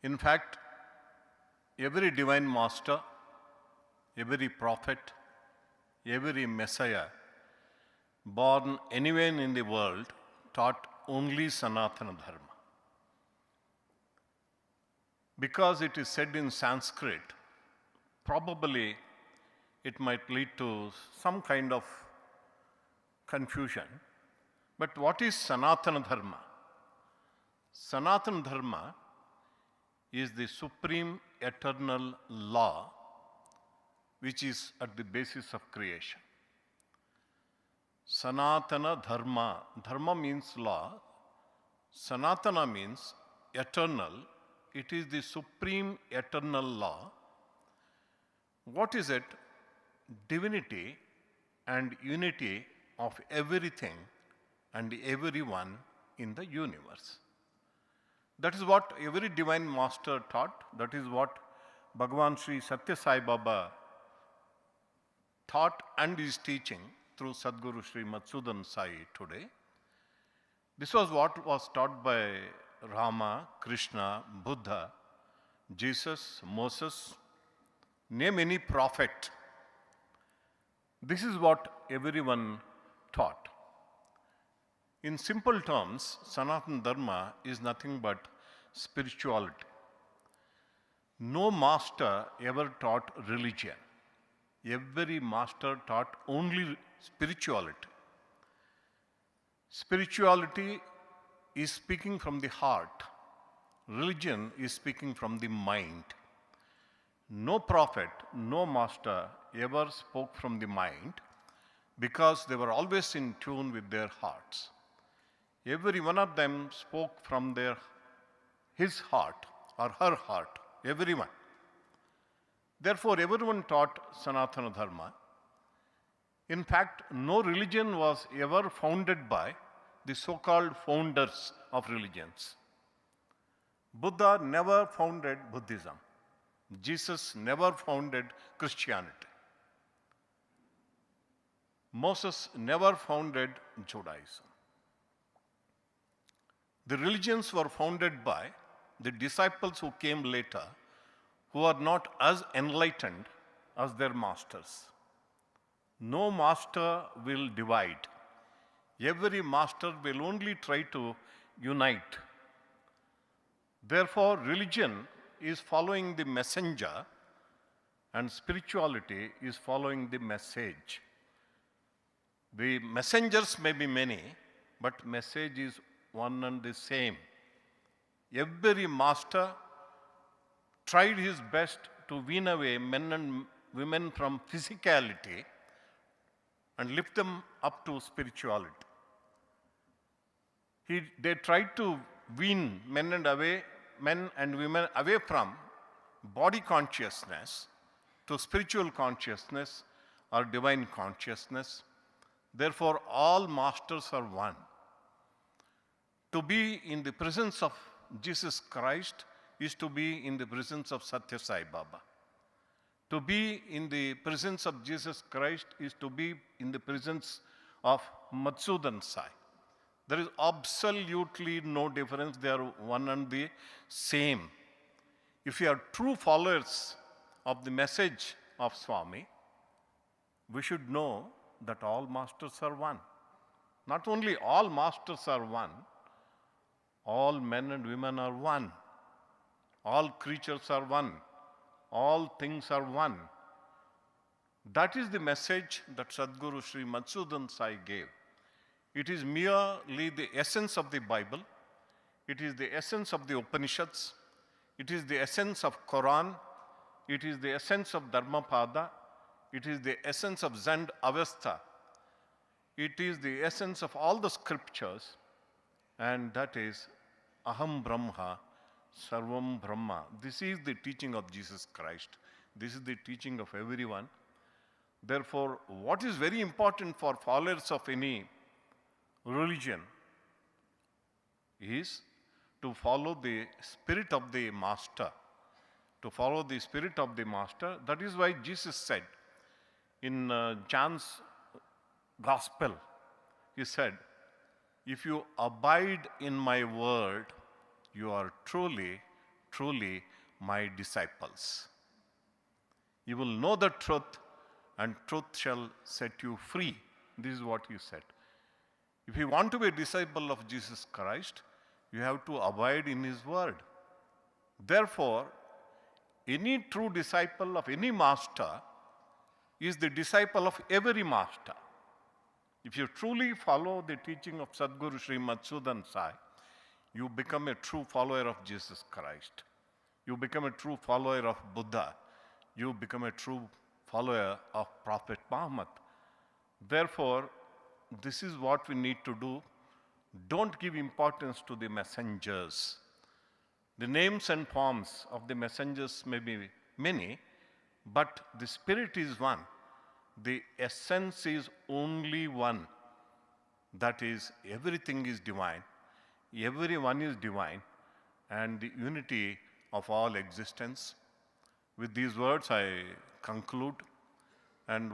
In fact, every divine master, every prophet, every messiah born anywhere in the world taught only Sanatana Dharma. Because it is said in Sanskrit, probably it might lead to some kind of confusion. But what is Sanatana Dharma? Sanatana Dharma is the supreme eternal law which is at the basis of creation. Sanatana Dharma. Dharma means law. Sanatana means eternal. It is the supreme eternal law. What is it? Divinity and unity of everything and everyone in the universe. That is what every divine master taught. That is what Bhagavan Sri Satya Sai Baba taught and is teaching through Sadguru Sri Madhusudan Sai today. This was what was taught by Rama, Krishna, Buddha, Jesus, Moses, name any prophet. This is what everyone taught. In simple terms, Sanatana Dharma is nothing but spirituality. No master ever taught religion. Every master taught only spirituality. Spirituality is speaking from the heart. Religion is speaking from the mind. No prophet, no master ever spoke from the mind because they were always in tune with their hearts. Every one of them spoke from his heart or her heart, everyone. Therefore, everyone taught Sanatana Dharma. In fact, no religion was ever founded by the so-called founders of religions. Buddha never founded Buddhism. Jesus never founded Christianity. Moses never founded Judaism. The religions were founded by the disciples who came later, who are not as enlightened as their masters. No master will divide. Every master will only try to unite. Therefore, religion is following the messenger and spirituality is following the message. The messengers may be many, but message is one and the same. Every master tried his best to wean away men and women from physicality and lift them up to spirituality. They tried to wean men and women away from body consciousness to spiritual consciousness or divine consciousness. Therefore, all masters are one. To be in the presence of Jesus Christ is to be in the presence of Satya Sai Baba. To be in the presence of Jesus Christ is to be in the presence of Madhusudan Sai. There is absolutely no difference. They are one and the same. If you are true followers of the message of Swami, we should know that all masters are one. Not only all masters are one, all men and women are one. All creatures are one. All things are one. That is the message that Sadguru Sri Madhusudan Sai gave. It is merely the essence of the Bible. It is the essence of the Upanishads. It is the essence of Quran. It is the essence of Dharmapada. It is the essence of Zen Avestha. It is the essence of all the scriptures. And that is Aham Brahma, Sarvam Brahma. This is the teaching of Jesus Christ. This is the teaching of everyone. Therefore, what is very important for followers of any religion is to follow the spirit of the master. To follow the spirit of the master. That is why Jesus said in John's Gospel, he said, if you abide in my word, you are truly, truly my disciples. You will know the truth, and truth shall set you free. This is what he said. If you want to be a disciple of Jesus Christ, you have to abide in his word. Therefore, any true disciple of any master is the disciple of every master. If you truly follow the teaching of Sadguru Sri Madhusudan Sai, you become a true follower of Jesus Christ. You become a true follower of Buddha. You become a true follower of Prophet Muhammad. Therefore, this is what we need to do. Don't give importance to the messengers. The names and forms of the messengers may be many, but the spirit is one. The essence is only one. That is, everything is divine, everyone is divine, and the unity of all existence. With these words, I conclude. And what